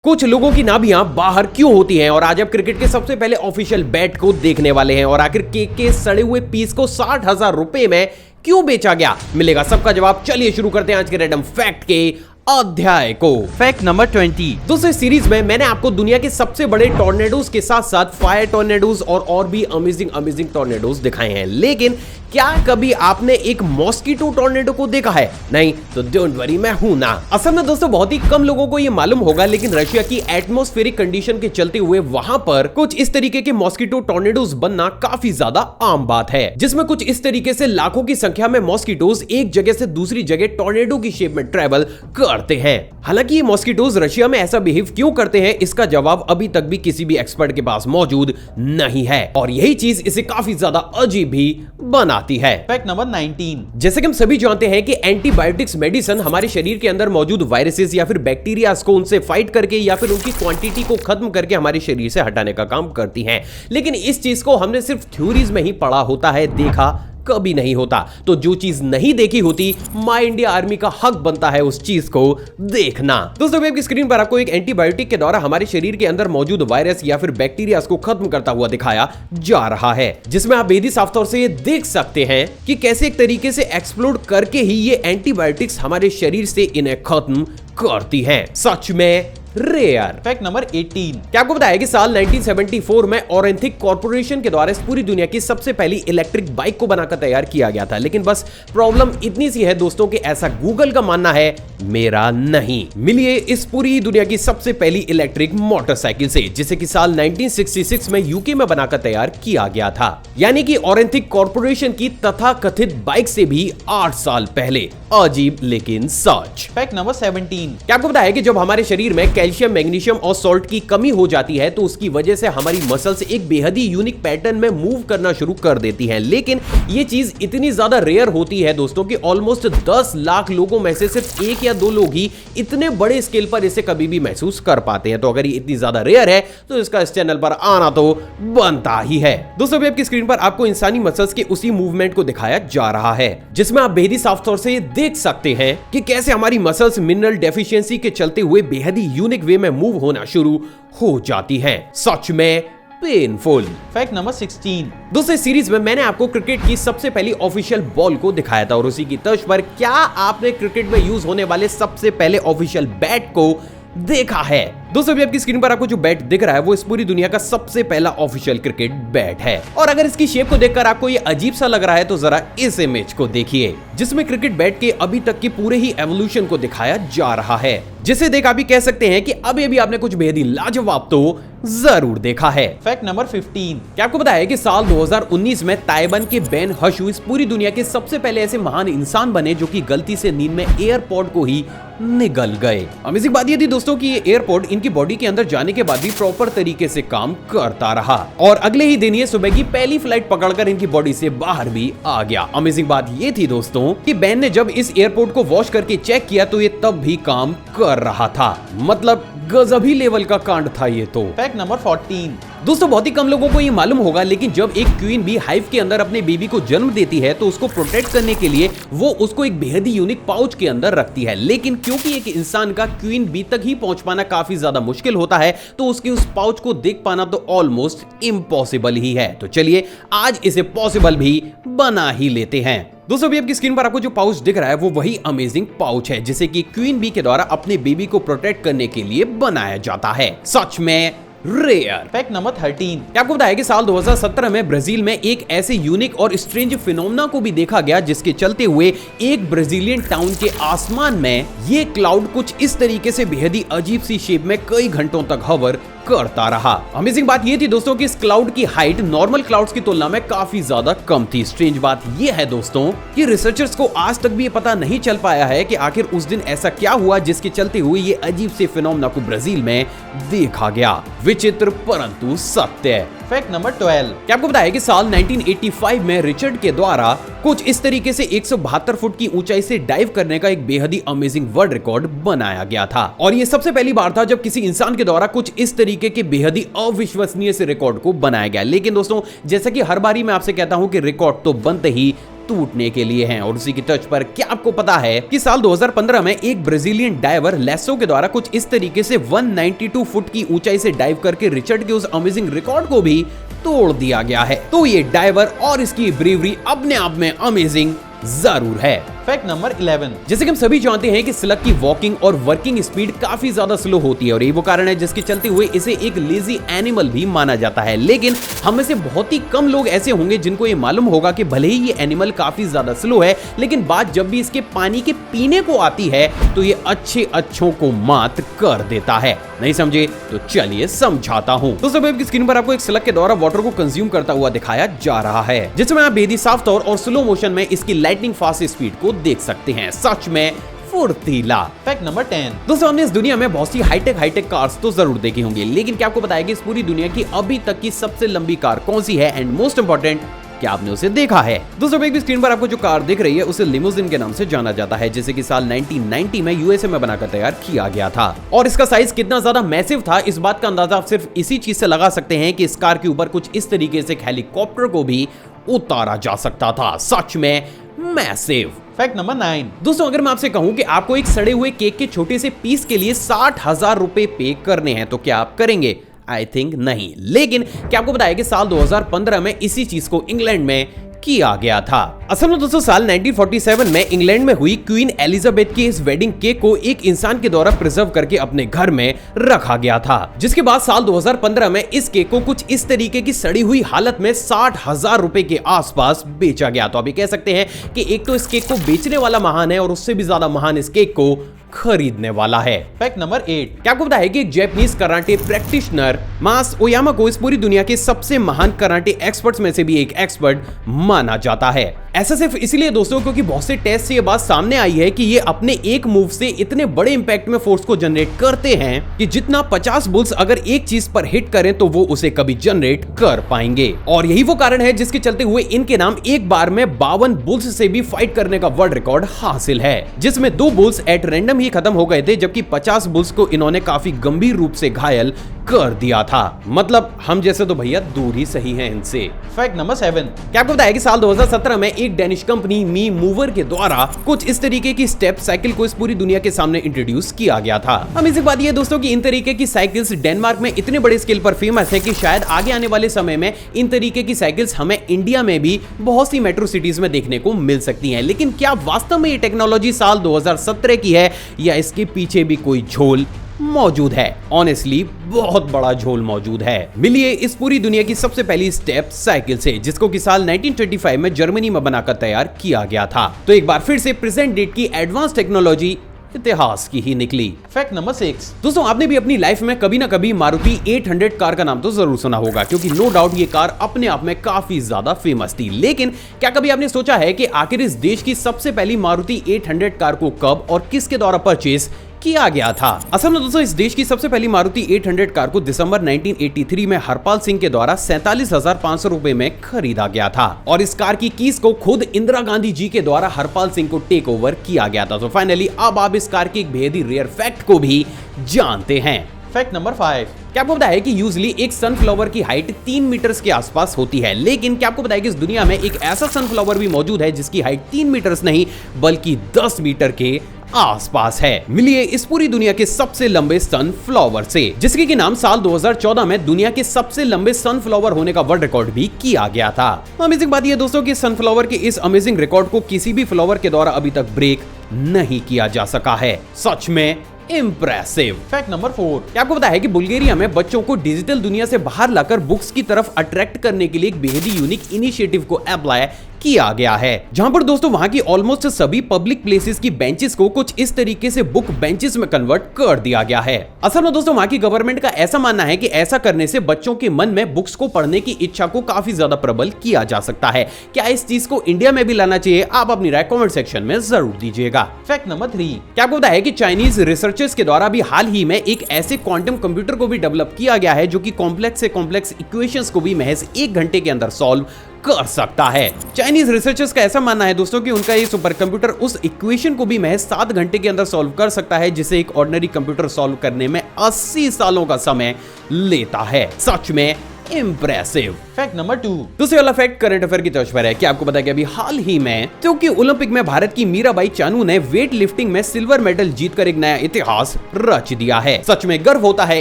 कुछ लोगों की नाभियां बाहर क्यों होती हैं और आज आप क्रिकेट के सबसे पहले ऑफिशियल बैट को देखने वाले हैं। और आखिर केक के सड़े हुए पीस को 60,000 रुपए में क्यों बेचा गया, मिलेगा सबका जवाब। चलिए शुरू करते हैं आज के रैंडम फैक्ट के अध्याय को। Fact number 20। दोस्तों, सीरीज में मैंने आपको दुनिया के सबसे बड़े टॉर्नेडोज के साथ साथ फायर टॉर्नेडोज और भी अमेजिंग टॉर्नेडोज दिखाए हैं, लेकिन क्या कभी आपने एक मॉस्किटो टॉर्नेडो को देखा है? नहीं तो डोंट वरी, मैं हूं ना। असल में दोस्तों बहुत ही कम लोगों को ये मालूम होगा, लेकिन रशिया की एटमॉस्फेरिक कंडीशन के चलते हुए वहां पर कुछ इस तरीके के मॉस्किटो टॉर्नेडोज बनना काफी ज्यादा आम बात है, जिसमें कुछ इस तरीके से लाखों की संख्या में मॉस्किटोज एक जगह से दूसरी जगह टॉर्नेडो की शेप में ट्रेवल करते हैं। हालांकि ये मॉस्किटोज रशिया में ऐसा बिहेव क्यों करते हैं, इसका जवाब अभी तक भी किसी भी एक्सपर्ट के पास मौजूद नहीं है, और यही चीज इसे काफी ज्यादा अजीब भी बनाती है। Fact number 19। जैसे कि हम सभी जानते हैं कि एंटीबायोटिक्स मेडिसिन हमारे शरीर के अंदर मौजूद वायरसेस या फिर बैक्टीरिया को उनसे फाइट करके या फिर उनकी क्वांटिटी को खत्म करके हमारे शरीर से हटाने का काम करती हैं, लेकिन इस चीज को हमने सिर्फ थ्योरीज में ही पढ़ा होता है, देखा कभी नहीं होता। तो जो चीज नहीं देखी होती, माय इंडिया आर्मी का हक बनता है उस चीज को देखना। दोस्तों, आपकी स्क्रीन पर आपको एक एंटीबायोटिक के द्वारा हमारे शरीर के अंदर मौजूद वायरस या फिर बैक्टीरिया को खत्म करता हुआ दिखाया जा रहा है, जिसमें आप बेहद साफ तौर से ये देख सकते हैं कि कैसे एक तरीके से एक्सप्लोड करके ही ये एंटीबायोटिक्स हमारे शरीर से इन्हें खत्म करती हैं। सच में रेयर। Fact number 18। क्या आपको बताया कि साल 1974 में ऑरेंथिक कॉर्पोरेशन के द्वारा इस पूरी दुनिया की सबसे पहली इलेक्ट्रिक बाइक को बनाकर तैयार किया गया था, लेकिन बस प्रॉब्लम इतनी सी है दोस्तों कि ऐसा गूगल का मानना है, मेरा नहीं। मिलिए इस पूरी दुनिया की सबसे पहली इलेक्ट्रिक मोटरसाइकिल से, जिसे कि साल 1966 में यूके में बनाकर तैयार किया गया था, यानी कि ऑरेंथिक कॉर्पोरेशन की तथाकथित बाइक से भी 8 साल पहले। अजीब लेकिन सच। Fact number 17। क्या आपको बताया कि जब हमारे शरीर में कैल्शियम, मैग्नीशियम और सॉल्ट की कमी हो जाती है तो उसकी वजह से हमारी मसल्स एक बेहद ही यूनिक पैटर्न में मूव करना शुरू कर देती हैं, लेकिन ये चीज इतनी ज्यादा रेयर होती है दोस्तों कि ऑलमोस्ट 10 लाख लोगों में से सिर्फ 1 या 2 लोग ही इतने बड़े स्केल पर इसे कभी भी महसूस कर पाते हैं। तो अगर ये इतनी ज्यादा रेयर है तो इसका इस चैनल पर आना तो बनता ही है। दोस्तों, अभी आपकी स्क्रीन पर आपको इंसानी मसल्स के उसी मूवमेंट को दिखाया जा रहा है, जिसमें आप बेहद ही साफ तौर से देख सकते हैं कि कैसे हमारी मसल्स मिनरल डेफिशिएंसी के चलते हुए बेहद ही यूनिक वे में मूव होना शुरू हो जाती हैं। सच में पेनफुल। Fact number 16। दूसरे सीरीज में मैंने आपको क्रिकेट की सबसे पहली ऑफिशियल बॉल को दिखाया था, और उसी की तर्ज पर क्या आपने क्रिकेट में यूज होने वाले सबसे पहले ऑफिशियल बैट को देखा है? दोस्तों, अभी आपकी स्क्रीन पर आपको जो बैट दिख रहा है वो इस पूरी दुनिया का सबसे पहला ऑफिशियल क्रिकेट बैट है, और अगर इसकी शेप को देखकर आपको ये अजीब सा लग रहा है तो जरा इस इमेज को देखिए, जिसमें क्रिकेट बैट के अभी तक के पूरे ही एवोल्यूशन को दिखाया जा रहा है, जिसे देख आप भी कह सकते हैं कि अभी अभी आपने कुछ बेहद ही लाजवाब तो जरूर देखा है। Fact number 15। क्या आपको बताया कि साल 2019 में ताइवान के बेन हशु इस पूरी दुनिया के सबसे पहले ऐसे महान इंसान बने जो कि गलती से नींद में एयरपोर्ट को ही निगल गए। अमेजिंग बात ये थी दोस्तों कि ये एयरपोर्ट इनकी बॉडी के अंदर जाने के बाद भी प्रॉपर तरीके से काम करता रहा, और अगले ही दिन ये सुबह की पहली फ्लाइट पकड़कर इनकी बॉडी से बाहर भी आ गया। अमेजिंग बात ये थी दोस्तों कि बेन ने जब इस एयरपोर्ट को वॉश करके चेक किया तो ये तब भी काम कर रहा था, मतलब गजब ही लेवल का कांड था ये तो। Fact number 14। दोस्तों, बहुत ही कम लोगों को ये मालूम होगा, लेकिन जब एक क्वीन बी हाइव के अंदर अपने बेबी को जन्म देती है तो उसको प्रोटेक्ट करने के लिए वो उसको एक बेहद ही यूनिक पाउच के अंदर रखती है, लेकिन क्योंकि एक इंसान का क्वीन बी तक ही पहुंच पाना काफी ज्यादा मुश्किल होता है तो उसके उस पाउच को देख पाना तो ऑलमोस्ट इम्पॉसिबल ही है। तो चलिए आज इसे पॉसिबल भी बना ही लेते हैं। दोस्तों, अभी आपकी स्क्रीन पर आपको जो पाउच दिख रहा है वो वही अमेजिंग पाउच है, जिसे कि क्वीन बी के द्वारा अपने बेबी को प्रोटेक्ट करने के लिए बनाया जाता है। सच में रेयर। Fact number 13। क्या आपको बताया कि साल 2017 में ब्राजील में एक ऐसे यूनिक और स्ट्रेंज फिनोमेना को भी देखा गया, जिसके चलते हुए एक ब्राजीलियन टाउन के आसमान में ये क्लाउड कुछ इस तरीके से बेहद ही अजीब सी शेप में कई घंटों तक हवर करता रहा। अमेजिंग बात ये थी दोस्तों कि इस क्लाउड की हाइट नॉर्मल क्लाउड्स की तुलना में काफी ज्यादा कम थी। स्ट्रेंज बात ये है दोस्तों कि रिसर्चर्स को आज तक भी ये पता नहीं चल पाया है कि आखिर उस दिन ऐसा क्या हुआ जिसके चलते हुए ये अजीब से फिनोमेना को ब्राजील में देखा गया। विचित्र परंतु सत्य। Fact number 12। क्या आपको बताया कि साल 1985 में रिचर्ड के द्वारा कुछ इस तरीके से 172 फुट की ऊंचाई से डाइव करने का एक बेहद ही अमेजिंग वर्ल्ड रिकॉर्ड बनाया गया था, और ये सबसे पहली बार था जब किसी इंसान के द्वारा कुछ इस तरीके के बेहद ही अविश्वसनीय से रिकॉर्ड को बनाया गया। लेकिन दोस्तों, जैसा कि हर बारी मैं आपसे कहता हूं कि रिकॉर्ड तो बनते ही टूटने के लिए हैं। और उसी की टच पर क्या आपको पता है कि साल 2015 में एक ब्राजीलियन डाइवर लेसो के द्वारा कुछ इस तरीके से 192 फुट की ऊंचाई से डाइव करके रिचर्ड के उस अमेजिंग रिकॉर्ड को भी तोड़ दिया गया है। तो ये डाइवर और इसकी ब्रेवरी अपने आप में अमेजिंग जरूर है। फैक्ट नंबर 11, जैसे कि हम सभी जानते हैं कि स्लग की वॉकिंग और वर्किंग स्पीड काफी ज्यादा स्लो होती है और यही वो कारण है जिसके चलते हुए इसे एक लेजी एनिमल भी माना जाता है। लेकिन हम में से बहुत ही कम लोग ऐसे होंगे जिनको ये मालूम होगा कि भले ही ये एनिमल काफी ज्यादा स्लो है, लेकिन बात जब भी इसके पानी के पीने को आती है तो ये अच्छों को मात कर देता है। नहीं समझे तो चलिए समझाता हूँ। तो सब आपकी स्क्रीन पर आपको एक स्लग के द्वारा वाटर को कंज्यूम करता हुआ दिखाया जा रहा है, जिसमें आप बेहद साफ तौर और स्लो मोशन में इसकी लाइटनिंग फास्ट स्पीड को देख सकते हैं। सच में फुर्तीला। फैक्ट नंबर 10, दोस्तों हमने इस दुनिया में बहुत सी हाईटेक कार्स तो जरूर देखी होंगी, लेकिन क्या आपको बताया कि इस पूरी दुनिया की अभी तक की सबसे लंबी कार कौन सी है एंड मोस्ट इंपॉर्टेंट क्या आपने उसे देखा है? दोस्तों एक भी स्क्रीन पर आपको जो कार दिख रही है उसे लिमोजिन के नाम से जाना जाता है, जिसे कि साल 1990 में यूएसए में बनाकर तैयार किया गया था। और इसका साइज कितना ज्यादा मैसिव था इस बात का अंदाजा आप सिर्फ इसी चीज से लगा सकते हैं कि इस कार के ऊपर कुछ इस तरीके से एक हेलीकॉप्टर को भी उतारा जा सकता था। सच में मैसिव। फैक्ट नंबर 9, दोस्तों अगर मैं आपसे कहूं कि आपको एक सड़े हुए केक के छोटे से पीस के लिए 60,000 रुपए पे करने हैं तो क्या आप करेंगे? आई थिंक नहीं। लेकिन क्या आपको बताया कि साल 2015 में इसी चीज को इंग्लैंड में किया गया था। असल में दोस्तों साल 1947 में इंग्लैंड में हुई क्वीन एलिजाबेथ की इस वेडिंग केक को एक इंसान के द्वारा प्रिजर्व करके अपने घर में रखा गया था, जिसके बाद साल 2015 में इस केक को कुछ इस तरीके की सड़ी हुई हालत में 60,000 रुपए के आसपास बेचा गया। तो अभी कह सकते हैं कि एक तो इस केक को बेचने वाला महान है और उससे भी ज्यादा महान इस केक को खरीदने वाला है। फैक्ट नंबर 8, क्या आपको पता है कि एक जापानीज कराटे प्रैक्टिशनर मास ओयामा को इस पूरी दुनिया के सबसे महान कराटे एक्सपर्ट्स में से भी एक एक्सपर्ट माना जाता है? ऐसा सिर्फ इसलिए दोस्तों क्योंकि बहुत से टेस्ट से ये बात सामने आई है कि ये अपने एक मूव से इतने बड़े इंपैक्ट में फोर्स को जनरेट करते हैं कि जितना 50 बुल्स अगर एक चीज पर हिट करें तो वो उसे कभी जनरेट कर पाएंगे। और यही वो कारण है जिसके चलते हुए इनके नाम एक बार में 52 बुल्स से भी फाइट करने का वर्ल्ड रिकॉर्ड हासिल है, जिसमें 2 बुल्स एट रैंडम ही खत्म हो गए थे, जबकि 50 बुल्स को इन्होंने काफी गंभीर रूप से घायल कर दिया था। मतलब हम जैसे तो भैया दूर ही सही हैं इनसे। फैक्ट नंबर 7, क्या आपको बताया कि साल 2017 में एक डेनिश कंपनी मी मूवर के द्वारा कुछ इस तरीके की स्टेप साइकिल को इस पूरी दुनिया के सामने इंट्रोड्यूस किया गया था। अमेजिंग बात यह दोस्तों कि इन तरीके की साइकिल्स डेनमार्क में इतने बड़े स्केल पर फेमस है कि शायद आगे आने वाले समय में इन तरीके की साइकिल्स हमें इंडिया में भी बहुत सी मेट्रो सिटीज में देखने को मिल सकती हैं। लेकिन क्या वास्तव में ये टेक्नोलॉजी साल 2017 की है या इसके पीछे भी कोई झोल मौजूद है? ऑनेस्टली बहुत बड़ा झोल मौजूद है। मिलिए इस पूरी दुनिया की सबसे पहली स्टेप साइकिल से, जिसको कि साल 1925 में जर्मनी में बनाकर तैयार किया गया था। तो एक बार फिर से प्रेजेंट डेट की एडवांस टेक्नोलॉजी इतिहास की ही निकली। फैक्ट नंबर 6, दोस्तों आपने भी अपनी लाइफ में कभी ना कभी मारुति 800 कार का नाम तो जरूर सुना होगा, क्योंकि नो डाउट ये कार अपने आप में काफी ज्यादा फेमस थी। लेकिन क्या कभी आपने सोचा है कि आखिर इस देश की सबसे पहली मारुति 800 कार को कब और किसके द्वारा परचेज किया गया था? असल में दोस्तों इस देश की सबसे पहली मारुति 800 कार को दिसंबर 1983 में हरपाल सिंह के द्वारा 47,500 रुपए में खरीदा गया था और इस कार की कीज को खुद इंदिरा गांधी जी के द्वारा हरपाल सिंह को टेक ओवर किया गया था। तो फाइनली अब आप इस कार के एक बेहद रेयर फैक्ट को भी जानते हैं। फैक्ट नंबर 5, क्या आपको पता है कि यूजुअली एक सनफ्लावर की हाइट 3 मीटर के आसपास होती है, लेकिन क्या आपको पता है कि इस दुनिया में एक ऐसा सनफ्लावर भी मौजूद है जिसकी हाइट 3 मीटर नहीं बल्कि 10 मीटर के आसपास है? मिलिए इस पूरी दुनिया के सबसे लंबे सनफ्लावर से, जिसके की नाम साल 2014 में दुनिया के सबसे लंबे सनफ्लावर होने का वर्ल्ड रिकॉर्ड भी किया गया था। अमेजिंग बात यह दोस्तों कि सनफ्लावर के इस अमेजिंग रिकॉर्ड को किसी भी फ्लावर के द्वारा अभी तक ब्रेक नहीं किया जा सका है। सच में इम्प्रेसिव। फैक्ट नंबर 4, क्या आपको पता है कि बुल्गारिया में बच्चों को डिजिटल दुनिया से बाहर लाकर बुक्स की तरफ अट्रैक्ट करने के लिए एक बेहद ही यूनिक इनिशिएटिव को अप्लाई किया गया है, जहां पर दोस्तों वहां की ऑलमोस्ट सभी पब्लिक प्लेसेस की बेंचेस को कुछ इस तरीके से बुक बेंचेस में कन्वर्ट कर दिया गया है। असल में दोस्तों वहां की गवर्नमेंट का ऐसा मानना है कि ऐसा करने से बच्चों के मन में बुक्स को पढ़ने की इच्छा को काफी ज्यादा प्रबल किया जा सकता है। क्या इस चीज को इंडिया में भी लाना चाहिए? आप अपनी राय कमेंट सेक्शन में जरूर दीजिएगा। फैक्ट नंबर 3, क्या आपको पता है कि चाइनीज रिसर्चर्स के द्वारा भी हाल ही में एक ऐसे क्वांटम कंप्यूटर को भी डेवलप किया गया है जो कि कॉम्प्लेक्स से कॉम्प्लेक्स इक्वेशंस को भी महज 1 घंटे के अंदर सॉल्व कर सकता है। चाइनीज रिसर्चर्स का ऐसा मानना है दोस्तों कि उनका ये सुपर कंप्यूटर उस इक्वेशन को भी महज 7 घंटे के अंदर सॉल्व कर सकता है, जिसे एक ऑर्डिनरी कंप्यूटर सॉल्व करने में 80 सालों का समय लेता है। सच में इम्प्रेसिव। Fact number 2। दूसरे वाला फैक्ट करंट अफेयर की तर्ज पर है। क्या आपको पता है कि अभी हाल ही में टोक्यो ओलंपिक में भारत की मीराबाई चानू ने वेट लिफ्टिंग में सिल्वर मेडल जीतकर एक नया इतिहास रच दिया है। सच में गर्व होता है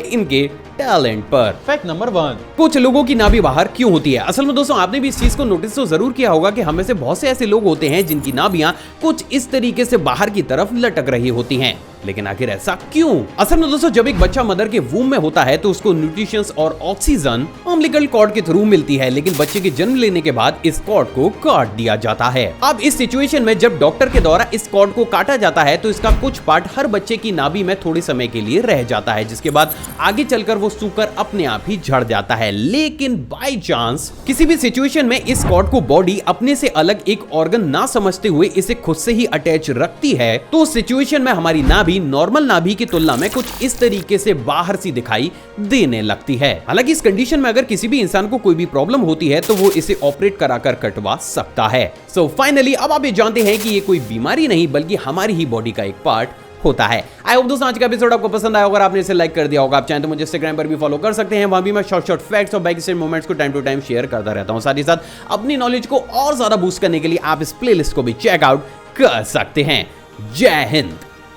इनके टैलेंट पर। Fact number 1। कुछ लोगों की नाभि बाहर क्यों होती है? असल में दोस्तों आपने भी इस चीज को नोटिस तो जरूर किया होगा कि हमें से बहुत से ऐसे लोग होते हैं जिनकी नाभियां कुछ इस तरीके से बाहर की तरफ लटक रही होती हैं। लेकिन आखिर ऐसा क्यों? असल में दोस्तों जब एक बच्चा मदर के वूम में होता है तो उसको न्यूट्रिशंस और ऑक्सीजन अम्बिलिकल कॉर्ड के थ्रू मिलती है, लेकिन बच्चे के जन्म लेने के बाद इस कॉर्ड को काट दिया जाता है। अब इस सिचुएशन में जब डॉक्टर के द्वारा इस कॉर्ड को काटा जाता है तो इसका कुछ पार्ट हर बच्चे की नाभि में थोड़े समय के लिए रह जाता है, जिसके बाद आगे चलकर वो सूखकर अपने आप ही झड़ जाता है। लेकिन बाय चांस किसी भी सिचुएशन में इस कॉर्ड को बॉडी अपने से अलग एक ऑर्गन ना समझते हुए इसे खुद से ही अटैच रखती है, तो उस सिचुएशन में हमारी नाभि नॉर्मल नाभि की तुलना में कुछ इस तरीके से बाहर सी दिखाई देने लगती है। हालांकि इस कंडीशन में अगर किसी भी इंसान को कोई भी प्रॉब्लम होती है तो वो इसे ऑपरेट कराकर कटवा सकता है। सो फाइनली अब आप ये जानते हैं कि ये कोई बीमारी नहीं बल्कि हमारी ही बॉडी का एक पार्ट होता है। आई होप दोस्तों आज का एपिसोड आपको पसंद आया होगा, आपने इसे लाइक कर दिया होगा। आप चाहें तो मुझे इंस्टाग्राम पर भी फॉलो कर सकते हैं, वहां भी मैं शॉर्ट फैक्ट्स और बैक स्टेज मोमेंट्स को टाइम टू टाइम शेयर करता रहता हूं। साथ ही साथ अपनी नॉलेज को और ज्यादा बूस्ट करने के लिए आप इस प्लेलिस्ट को भी चेकआउट कर सकते हैं। जय हिंद।